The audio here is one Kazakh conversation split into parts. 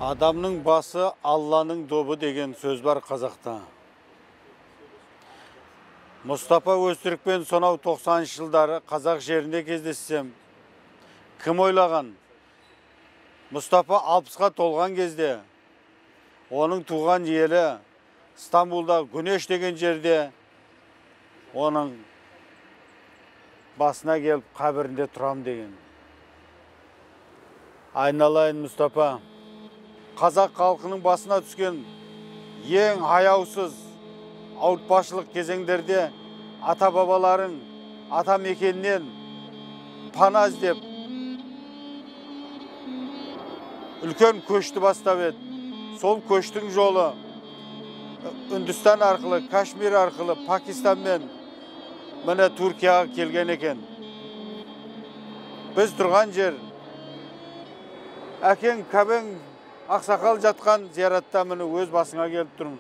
Adamның bası Allah'ның добы деген сөз бар қазақта. Мұстапа Өзтүрікпен сонау 90 жылдары қазақ жерінде кездессем, кім ойлаған? Мұстапа 60-ға толған кезде, оның туған елі Стамбулда Гүнеш деген жерде, оның басына келіп қабірінде тұрам деген. Айналайын Мұстапа, қазақ халқының басына түскен ең аяусыз ауыртпашылық кезеңдерде ата-бабаларың ата мекеннен пана іздеп үлкен көшті бастап еді. Сол көштің жолы Үндістан арқылы, Кашмир арқылы, Пакистанмен міне Түркияға келген екен. Біз тұрған жер әкең кәбең ақсақал жатқан зияратта міне өз басыңа келіп тұрмын.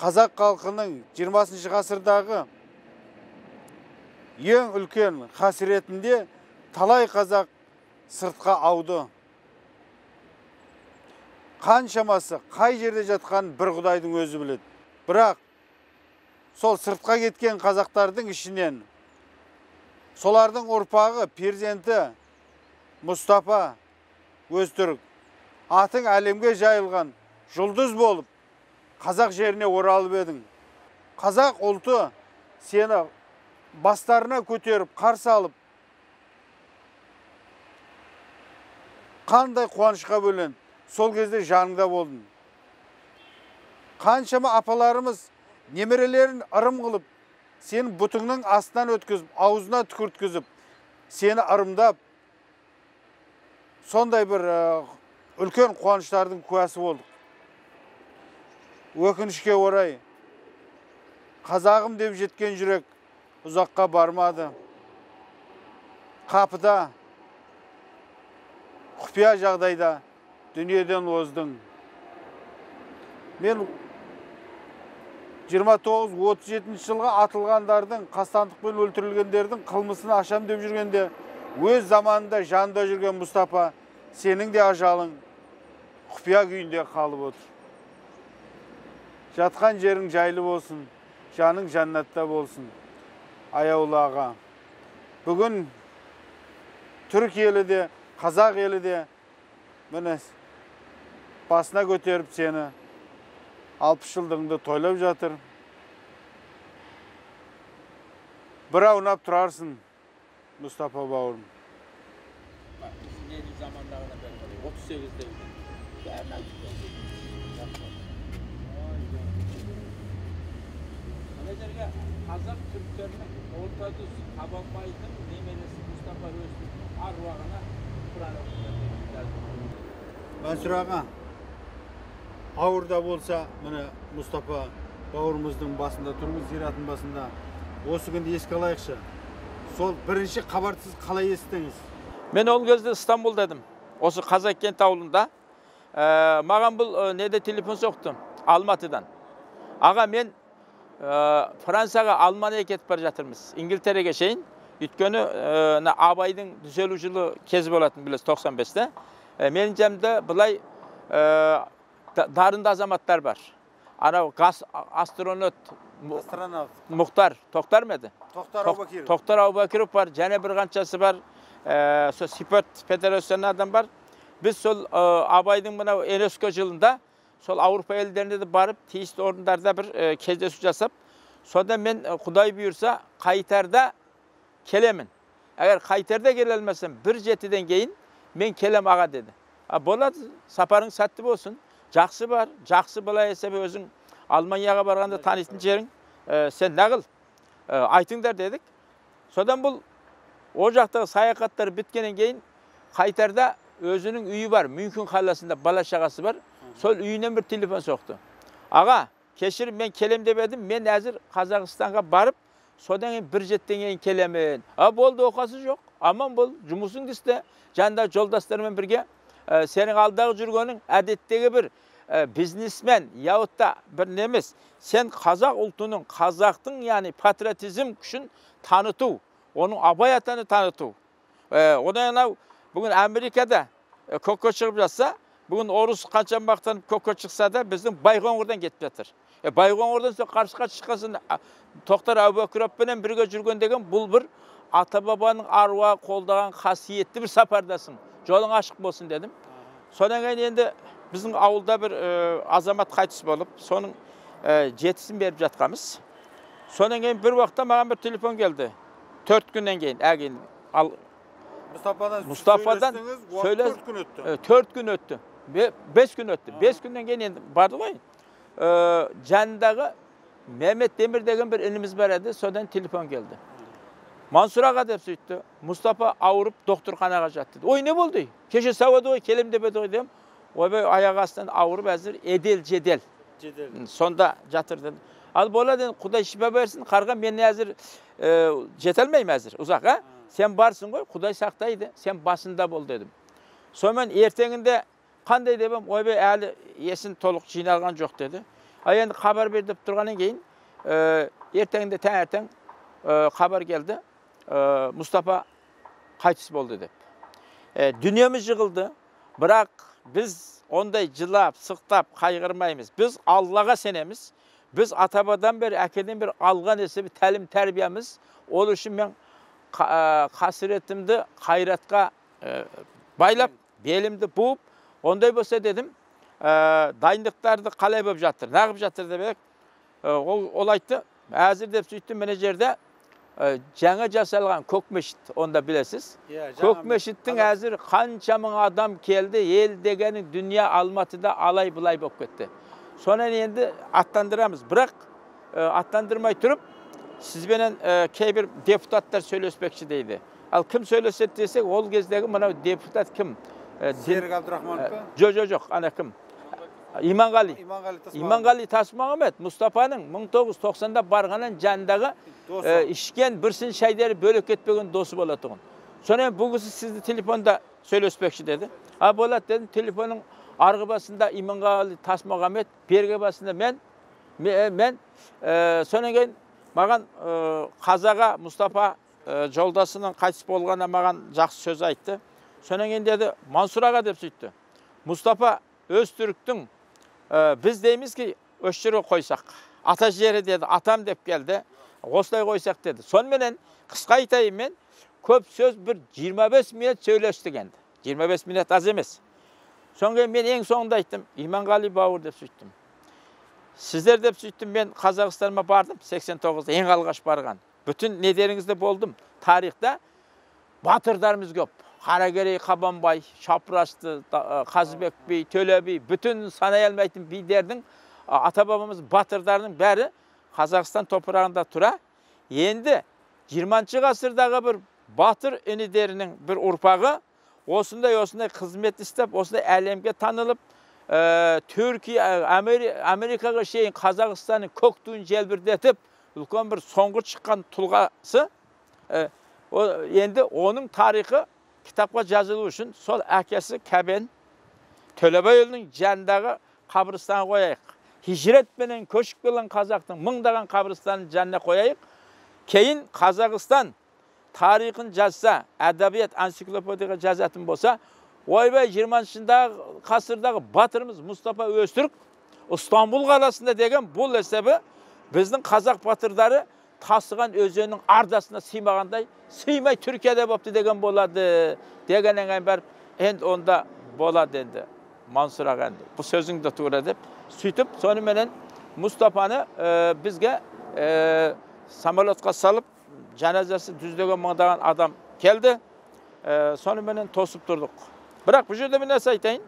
Қазақ халқының 20 ғасырдағы ең үлкен қасіретінде талай қазақ сыртқа ауды. Қаншамасы қай жерде жатқан бір Құдайдың өзі біледі. Бірақ сол сыртқа кеткен қазақтардың ішінен солардың ұрпағы, перзенті Мұстапа Өзтүрік атың әлемге жайылған жұлдыз болып қазақ жеріне оралып едің. Қазақ ұлты сені бастарына көтеріп қарсы алып қандай қуанышқа бөленді. Сол кезде жаныңда болдың. Қаншама апаларымыз немерелерін ырым қылып, сені бұтыңның астынан өткізіп, аузына түкірткізіп, сені ырымдап, сондай бір үлкен қуаныштардың куәсі болдық. Өкінішке орай, қазағым деп жеткен жүрек ұзаққа бармады. Қапыда, құпия жағдайда дүниеден оздың. Мен 29-37 жылға атылғандардың, қастандықпен өлтірілгендердің қылмысын ашам деп жүргенде, өз заманында жанында жүрген Мұстапа, сенің де ажалың құпия күйінде қалып отыр. Жатқан жерің жайлы болсын, жаның жаннатта болсын. Аяулы аға. Бүгін түрік елі де, қазақ елі де міне басына көтеріп сені 60 жылдығыңды тойлап жатыр. Bir аунап тұрарсың, Мұстапа бауырым. 38'de Menajerge Қазақ Türklerinin Orta Düz Kabanbay'ın nemelesi Мұстапа Өзтүріктің аруағына Құран оқып. Мәнсүр аға, ауырда болса, міне Мұстапа бауырымыздың басында тұрмыз, зиратының басында. Осы күнді еске алайықшы. Сол бірінші хабарсыз қалай естідіңіз? Мен ол кезде İstanbul'дадым. Осы Қазақ кент ауылында. Маған бұл неде телефон соқты? Алматыдан. Аға, мен Францияға, Алманияға кетіп бара жатырмыз. İngiltere'ге шейін. Өйткені Абайдың түзелу жылы кез болатын білесіз 95-те. Менің жемде бұлай дарынды азаматтар бар. Анау астронавт Мұхтар, Тоқтар ма еді? Тоқтар Аубакиров бар, және бір қаншасы бар. Сипат Федерацияның адам бар. Біз сол Абайдың мынау ЮНЕСКО жылында сол Авропа елдеріне де барып, тиісті орындарда бір кездесу жасап, содан мен Құдай бұйырса қайтарда келемін. Әгер қайтарда келе алмасам, 1-7-ден кейін мен келем аға деді. Болады, сапарың сәтті болсын. Жақсы бар, жақсы былай есебі өзің Алманияға барғанда танитын жерің, сен нағыл айтыңдар дедік. Содан бұл о жақтағы саяхаттар біткенен кейін қайтарда өзінің үйі бар, Мюнхен қаласында бала шағасы бар. Сол үйінен бір телефон соқты. Аға, кешірім, мен келем деп едім, мен әзір Қазақстанға барып, содан 1-7-ден кейін келемін. Болды, оқасы жоқ. Аман бол, жұмысың істе. Жанында жолдастарымен бірге сенің алдағы жүргенің әдеттегі бір бизнесмен, яғытта бір немес. Сен қазақ ұлтының, қазақтың, яғни патриотизм күшін таныту, оның Абай атаны таныту. Odan yana bugün Amerika'da koko çıkıp жатsa, bugün Orus kaçan baktan koko çıksa da bizim Baykonur'dan getip жатır. Baykonur'dan sonra karşıga çıkasın Tohtar Abubakırov'la birge жүрген деген бұл bir ata babanın arva koldagan kasiyetli bir sapardasın. Jolun açık bolsun dedim. Sonra endi bizim avulda bir azamat qaytыс bolup, sonun jetisin berip жатkamыз. Sonra bir vaqtda mаған bir telefon geldi. 4 günden keyin, al Mustafa'dan söyle 4 gün öttü. 4 gün öttü. 5 gün öttü. 5 günden keyin endi bardı goy. Jandağı Mehmet Demir degen bir inimiz bar edi. Sodan telefon geldi. Mansur ağa dep söýtdi. Mustafa awurup doktorxanaga jatdy. Oy ne boldy? Keşe savady oy kelim dep edi dem. Oy ayak astan awurup azır jedel. Sonda jatır dedi. Al bola dedi. Kuday şifa bersin. Karga men azır jetelmeyim azır. Uzak ha? Sen barsın goy. Kuday saktaydı. Sen basında bol dedim. Sonra men erteňinde kanday debem oy äli yesin toluk jynalgan jok dedi. Endi haber berip turgandan keyin erteňinde täňerteň haber geldi. Mustafa qaytыс boldu dep. Dünyamız yığıldı. Birak biz onday jılap, sıktap kaygırmayımız. Biz Allah'a senemiz. Biz atabadan beri akeden bir algan ese bir talim terbiyemiz. Ol üçün men kasiretimdi hayratga baylap, belimdi buup, onday bolsa dedim. Dayınlıklardı kalay bop жатыр. Nagıp жатыр debek. Ol aytdı. Azir dep söýtdüm menejerde жаңа жасалған Көкмешіт, onda bilesiz. Көкмешіттің әзір қанша мың адам келді, ел дегені dünya Almatı'da alay bulay болып кетті. Sonra енді attandырамыз. Бірақ attandırmay тұрып, sizbenen кейбір депутаттар сөйлеспекші дейді. Al kim söylesет desek, ол кездегі мынау депутат kim? Серік Абдурахманов? Жоқ, ана kim? İmanғали Тасмағамет Мұстапаның 1990-да барғанын жандағы ішкен бірсін шайдары бөлек кетпеген досы болатығын. Sonra bu kızı sizde telefonda söylespekçi dedi. Ha bolat dedim telefonun argı basında İmanғали Тасмағамет, berge basında men sonra keyin mаған Қазаға Mustafa жолдасының қайтыс болғанда маған жақсы söz айтты. Sonra keyin dedi Mansur ağa dep söýtdü. Mustafa Öztürk'tің biz deyimiz ki Öztürk'ü koysak. Ata jeri dedi, atam dep geldi. Osылай koysak dedi. Sonmenen kıska aytayım men köp söz bir 25 minut söyleştik endi. 25 minut az emes. Sonra men en sonunda aytdım. İmanғали Bauır dep söýtdüm. Sizler dep söýtdüm men Kazakistan'a bardım 89'da en algaç bargan. Bütün nederingizde boldum. Tarihte batırlarımız köp. Karageri, Kabanbay, Şaprastı, Kazbek Bey, Töle Bey, bütün sanay almaytın beylerдің, ata-babamız batırlarının bäri Kazakistan toprağında tura. Endi 20-cı gasırdağı bir batır iniderinin bir urpağı osunday hizmet istep, osunday alemge tanılıp, Türkiye, Amerikaga şeyin Kazakistan'ın köktüğün jelbirdetip, ulkan bir soňgy çıkan tulgası, endi onun tarihi kitapga жазылуу үшін sol akesi Kaben Tölebayölünün jandağı kabristana koyayık. Hicret menen köşüp gelen Kazaktın mыңдаган kabristanın janına koyayık. Keyin Kazakistan tarihin жазsa, edebiyat ansiklopediyaga жазатын bolsa, oybay 20-cı kasırdağı batırımız Mustafa Öztürk İstanbul kalasında degen bul esebi bizning Kazak batırları tasıgan özünün ardasına sıymağanday, sıymay Türkiye'de boptu degen boladı. Degenen ber end onda boladı endi. Mansur ağa endi. Bu sözüň de tuğra dep süýtüp, sonra menen Mustafa'nı bizge samolotga salıp janazası düzdegen mыңдаган adam geldi. Sonra menen tosup durduk. Birak bu jerde bir narsa aytayın.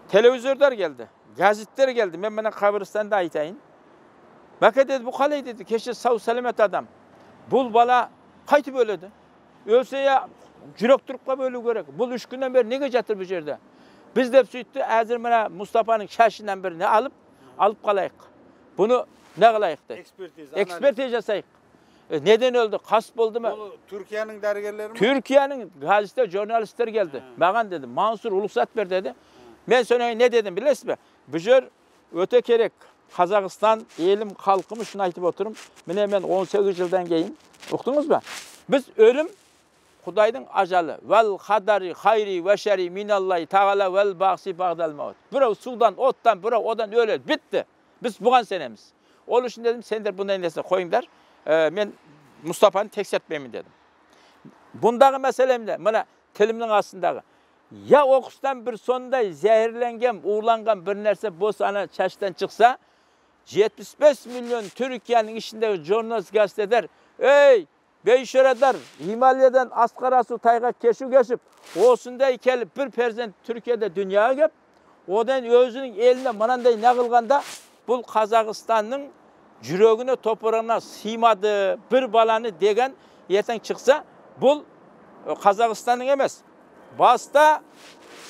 Televizörler geldi. Gazetler geldi. Men menen kabristanda aytayın. Baka dedi bu kalay dedi. Keşke sağ selamet adam. Bul bala qaytıp öledi. Ölse ya jürek turupka bölü gerek. Bul 3 günden beri nege jatır bu jerde? Biz dep süýtdi. Azir mena Mustafa'nın şaşından birini alıp kalayık. Bunu ne kalayık dedi. Ekspertiz jasayık. Neden öldü? Kas boldu mu? Türkiye'nin dergileri mi? Türkiye'nin gazete, jurnalistler geldi. Magan dedi. Mansur Uluksat ver dedi. Ben sonra ne dedim bilesiz mi? Bu jör öte kerek. Kazakistan elim halkımı şunu aytıp oturum. Mine men 18 yıldan keyin. Okudunuz mu? Biz ölüm Құдайдың ажалы. Вәл хадари хайри вә шәри миналлахи тағала вәл бағси бағдал маут. Біреу судан, оттан, біреу одан өледі. Бітті. Біз бұған сенеміз. Ол үшін дедім, сендер бұндай нәрсе қойыңдар. Мен Мұстафаны тексертпеймін дедім. Бұндағы мәселемде, мына тілімнің астындағы. Ya оқыстан бір сондай зәһірленген, уğlanған бір нәрсе болса, ана шаштан шықса, 75 milyon Türkiye'nin içindeki jurnalist gazeteler, ey beyşöreler, Himalaya'dan Asqarasu tayga keşu geçip, osunday kelip bir prezident Türkiye'de dünyaya gelip, odan özünün eline mananday ne kılganda, bu Kazakistan'ın жүрегіне toprağına sıymadı bir balanı degen yeten çıksa, bu Kazakistan'ın emez. Basta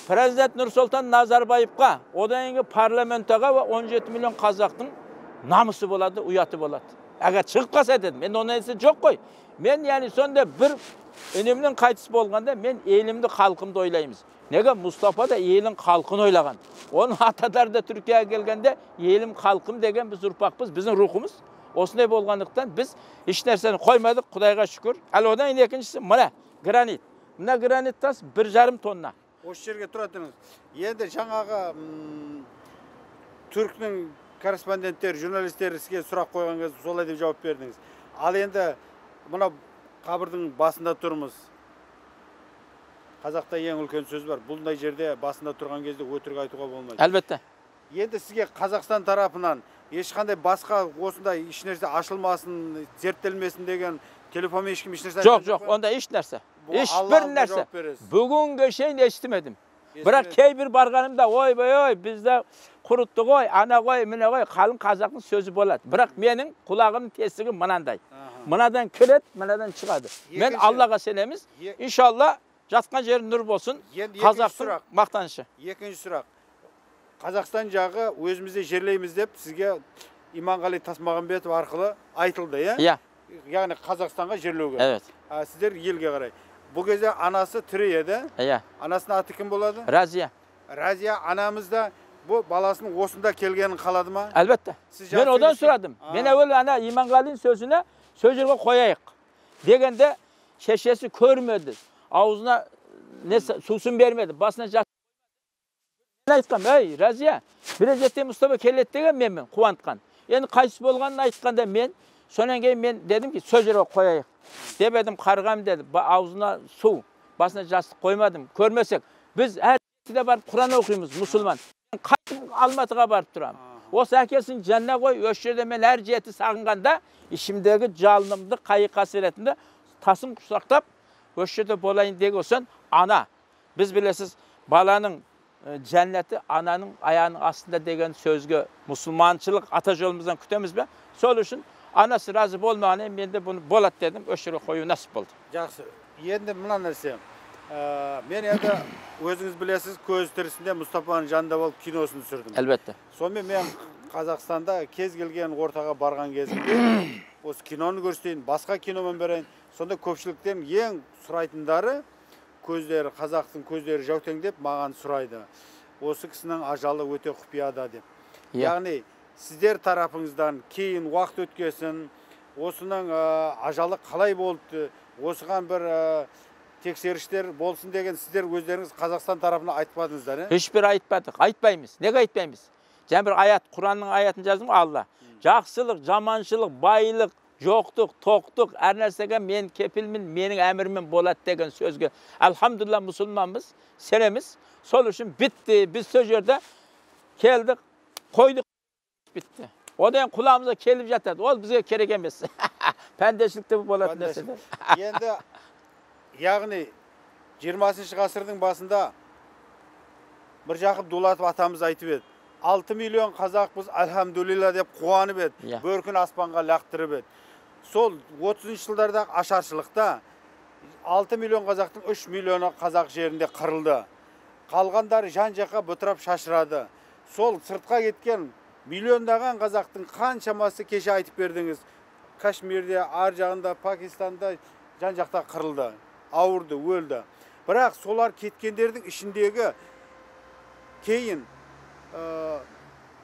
Prezident Nursultan Nazarbayev'ga, odan önce parlamentoga ve 17 milyon Kazak'ın namusu boladı, uyatı boladı. Eğer çıkıp kalsa dedim, ben onun iyisi çok koy. Ben yani sonunda bir önümden kayıtısı bolganda, men elimde halkımda oylayımız. Nege Mustafa da elin halkını oylagan. Onun ataları da Türkiye'ye gelgende elim halkım degen biz urpakpız, bizim ruhumuz. Osunday bolganlıktan biz hiç nerseni koymadık, Kudayga şükür. Al odan yine ikincisi, mına granit. Mına granit tas 1,5 tonna. Осы жерге тұратыңыз. Енді жаңағы Түрктің корреспонденттері, журналистері сізге сұрақ қойған кезде солай деп жауап бердіңіз. Ал енді мына қабірдің басында тұрмыз. Қазақта ең үлкен сөз бар. Бұндай жерде басында тұрған кезде өтірік айтуға болмайды. Әлбетте. Енді сізге Қазақстан тарапынан ешқандай басқа осындай ешнәрсе ашылмасын, зерттелмесін деген телефонмен ешкім ешнәрсе айтқан жоқ, онда еш нәрсе. Hiçbir нәрсе. Bugünkü şeyini eşitmedim. Bırak кейбір барғанымда, ой, bizde kuruttu koy, ana koy, mine koy, kalın Kazak'ın sözü bolat. Bırak menin kulağımın tesiri mınanday. Mınadan kiret, mınadan çıkadı. Men Allah'a senemiz, inşallah жатқан жер nur болсын, Kazak'ın maqtanışı. Екінші сұрақ. Қазақстан жағы өзімізде жерлейміз деп сізге Иманғали Тасмағамбетов арқылы айтылды, иә? Яғни Қазақстанға жерлеуге. Evet. Сіздер елге қарай. Бұл кезде анасы тірі еді. Иә. Анасының аты кім болады? Разия. Разия анамыз да бұл баласының осында келгенін қалады ма? Әлбетте. Мен одан сұрадым. Мен әуелі ана Иманғали'nin sözüne söz жерге қояйық. Дегенде шешесі көрмеді. Аузына сусын бермеді. Басына жат. Мен айтқам, ей Разия, бір жерде Мұстафа келеді деген мен қуантқан. Енді қайсы болғанын айтқанда мен Sondan кейін ben dedim ki söz жерге koyayım. Demedim kargam dedi. Ağzına su, basına jastық koymadım. Көрмесек, biz her de barıp Kur'an okuyumuz Müslüman. Qaytып Almatıga barıp duram. Осы әкесін жанына қой, өш жерде мен әр жеті сағынғанда, ішімдегі жалынымды, қайық қасіретімді тасым құшақтап, өш жерде болайын деген olsun ana. Biz bilesiz баланың cenneti ananın ayağının астында деген сөзге Müslümançılık ata jolumuzdan kütemiz be. Sol үшін anası razı болмағанымен мен de bunu болады dedim. Өш жерге қою насip болды. Жақсы. Енді мына нәрсе. Мен енді өзіңіз білесіз, көз тірісінде Мұстафаның жанында болып киносын түсірдім. Әлбетте. Сонымен мен Қазақстанда кез келген ортаға барған кезімде осы киноны көрсетейін, басқа киномен берейін. Сонда көпшіліктен ең сұрайтындары көздері, қазақтың көздері жәутеңдеп маған сұрайды. Осы кісінің ажалы өте құпияда деп. Яғни сіздер тарапыңыздан кейін уақыт өткесін, осының ажалы қалай болды, осыған бір тексеріштер болсын деген сіздер өздеріңіз Қазақстан тарапына айтпадыңыздар, Hiçbir айтпадық, айтпаймыз. Неге айтпаймыз? Жаңа бір аят, Құранның аятын жаздым Алла. Жақсылық, жаманшылық, байлық, жоқтық, тоқтық, әр нәрсеге мен кепілмін, менің әмірімін болады деген сөзге. Elhamdülillah мұсылманбыз, сенеміз. Сол үшін бітті. Біз сол жерде келдік, қойдық, бітті. Одан құлағымызға келіп жатады. Ол бізге керек емес. Пәндешілікте болады нәрселер. Енді яғни 20 ғасырдың басында Міржақып Дулатов атамыз айтып еді. 6 миллион қазақпыз, альхамдулилла деп қуанып еді. Бөркін аспанға лақтырып еді. Сол 30 жылдардағы ашаршылықта 6 миллион қазақтың 3 миллионы қазақ жерінде қырылды. Қалғандары жан-жаққа бұтырап шашырады. Сол сыртқа кеткен миллиондаған қазақтың қаншамасы кеше айтып бердіңіз. Кашмирде, ар жағында, Пакистанда жан-жақта қырылды. Ауырды, өлді. Бірақ солар кеткендердің ішіндегі кейін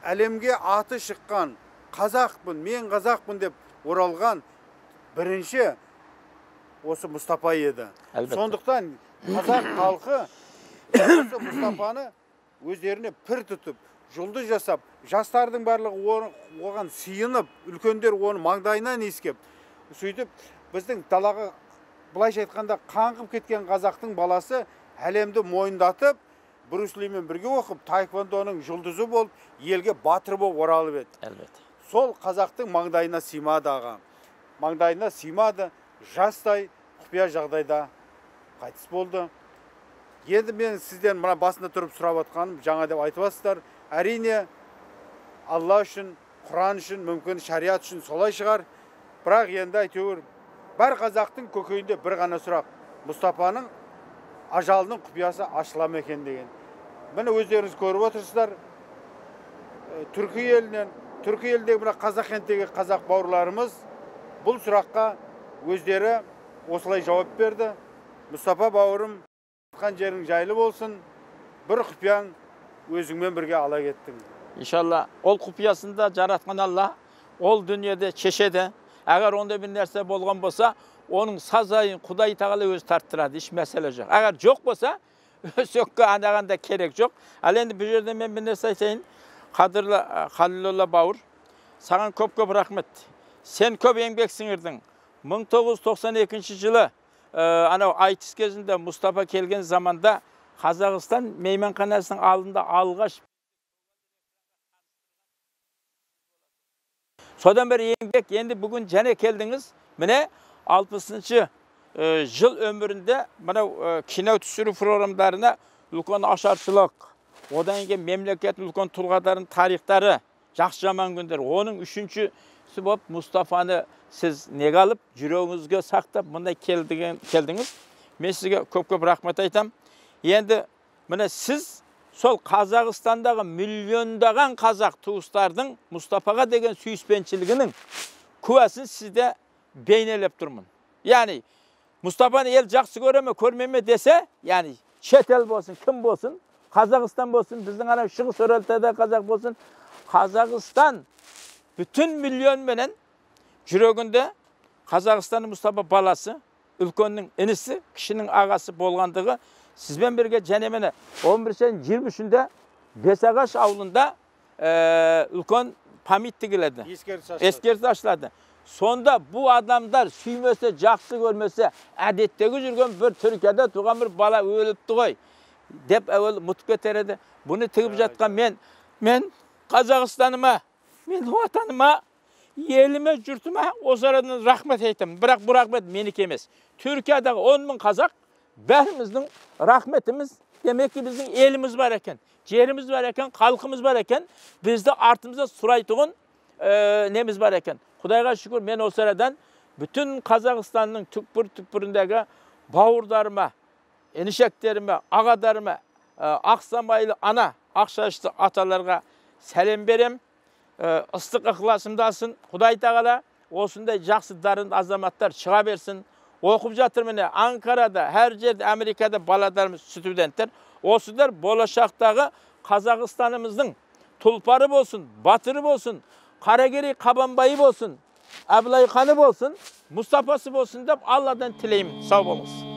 әлемге аты шыққан қазақпын, мен қазақпын деп оралған бірінші осы Мұстапа еді. Әлбетте. Сондықтан қазақ халқы осы Мұстапаны өздеріне пір тұтып, жұлдыз жасап, жастардың барлығы оған сыйынып, үлкендер оны маңдайынан иіскеп, сөйтіп біздің далаға былайша айтқанда қаңғып кеткен қазақтың баласы әлемді мойындатып, Брюс Лимен бірге оқып, таеквондоның жұлдызы болып, елге батыр болып оралып еді. Әлбетте. Сол қазақтың маңдайына сыймады аға. Маңдайына сыймады, жастай құпия жағдайда қайтыс болды. Енді мен сізден мына басында тұрып сұрап отқаным, жаңа деп айтып жатсыздар, әрине Алла үшін, Құран үшін, мүмкін шариат үшін солай шығар. Бірақ енді әйтеуір бар қазақтың көкейінде бір ғана сұрақ: Мұстапаның ажалының құпиясы ашыла ма екен деген. Міне өздеріңіз көріп отырсыздар, Түркі елдегі мына Қазақкенттегі қазақ бауырларымыз бұл сұраққа өздері осылай жауап берді. Мұстапа бауырым, жатқан жерің жайлы болсын, бір құпияң өзіңмен бірге ала кеттің. İnşallah ol құпиясында жаратқан Алла ол дүниеде шешеді. Әгер онда бір нәрсе болған болса, оның сазайын Құдай тағала өзі тарттырады, еш мәселе жоқ. Әгер жоқ болса, сөкке анағанда керек жоқ. Ал енді бұл жерде мен бір нәрсе айтайын. Қадірлі Халилолла бауыр, саған көп рахмет. Сен көп еңбек сіңірдің. 1992 жылы анау айтыс кезінде Мұстапа келген заманда Қазақстан мейманханасының алдында алғаш. Содан бері еңбек, енді бүгін және келдіңіз. Міне 60-шы жыл өмірінде мынау кино түсіру програмдарына үлкен ашаршылық, одан кейін мемлекет үлкен тұлғалардың тарихтары, жақсы жаман күндер. Оның үшіншісі болып Мұстапаны сіз неге алып, жүрегіңізге сақтап, мұндай келдіңіз. Мен сізге көп рахмет айтам. Енді міне сіз сол Қазақстандағы миллиондаған қазақ туыстардың Мұстапаға деген сүйіспеншілігінің куәсін сізде бейнелеп тұрмын. Яғни Мұстапаны ел жақсы көре ме, көрме ме десе, яғни шетел болсын, кім болсын, Қазақстан болсын, біздің анау шығыс өлкеде қазақ болсын, Қазақстан бүтін миллион менен жүрегінде Қазақстанның Мұстапа баласы, үлкеннің інісі, кішінің ағасы болғандығы сізбен бірге және мені 11-23-інде Бесағаш ауылында үлкен памятник келеді. Ескерткіш ашылады. Сонда бұл адамдар сүймесе, жақсы көрмесе, әдеттегі жүрген бір Түркияда туған бір бала өліпті ғой деп әуел мұтып кетер еді. Бұны тігіп жатқан мен Қазақстаныма, мен ватаныма, еліме, жұртыма осы арадан рахмет айтамын. Бірақ бұл рахмет менікі емес. Түркиядағы 10 мың қазақ бәріміздің рахметіміз, демек ki біздің еліміз бар екен, жеріміз бар екен, халқымыз бар екен, бізді артымызда сұрайтұғын неміз бар екен. Құдайға шүкір, мен осы арадан bütün Қазақстанның түкпір-түкпіріндегі бауырдарыма, енішектеріме, ағадарыма, ақсамайлы ана, ақшашты аталарға сәлем берем. Ыстық ықыласымды алсын. Құдай тағала осындай жақсы дарынды азаматтар шыға берсін. Оқып жатыр міне Анкарада, әр жерде, Америкада баладарымыз, студенттер. Осыдар болашақтағы Қазақстанымыздың тұлпары болсын, батыры болсын, Қаракерей Қабанбайы болсын, Әбілай ханы болсын, Мұстапасы болсын деп Алладан тілеймін. Сау болыңыз.